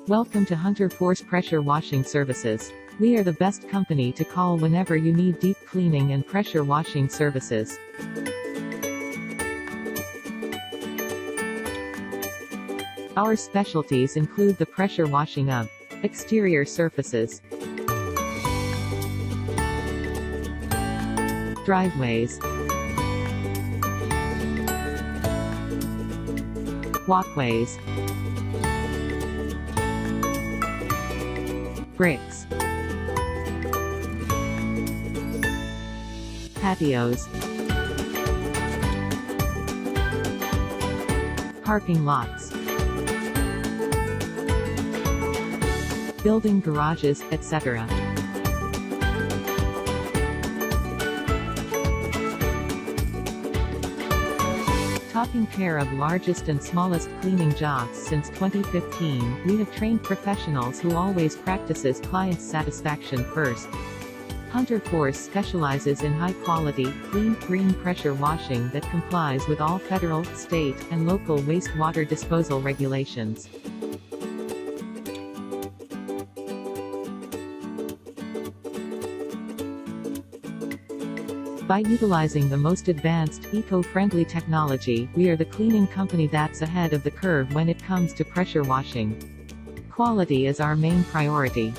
Welcome to Hunter Force Pressure Washing Services. We are the best company to call whenever you need deep cleaning and pressure washing services. Our specialties include the pressure washing of exterior surfaces, driveways, walkways, bricks, patios, parking lots, building garages, etc. Taking care of largest and smallest cleaning jobs since 2015, we have trained professionals who always practices client satisfaction first. Hunter Force specializes in high-quality, clean, green pressure washing that complies with all federal, state, and local wastewater disposal regulations. By utilizing the most advanced, eco-friendly technology, we are the cleaning company that's ahead of the curve when it comes to pressure washing. Quality is our main priority.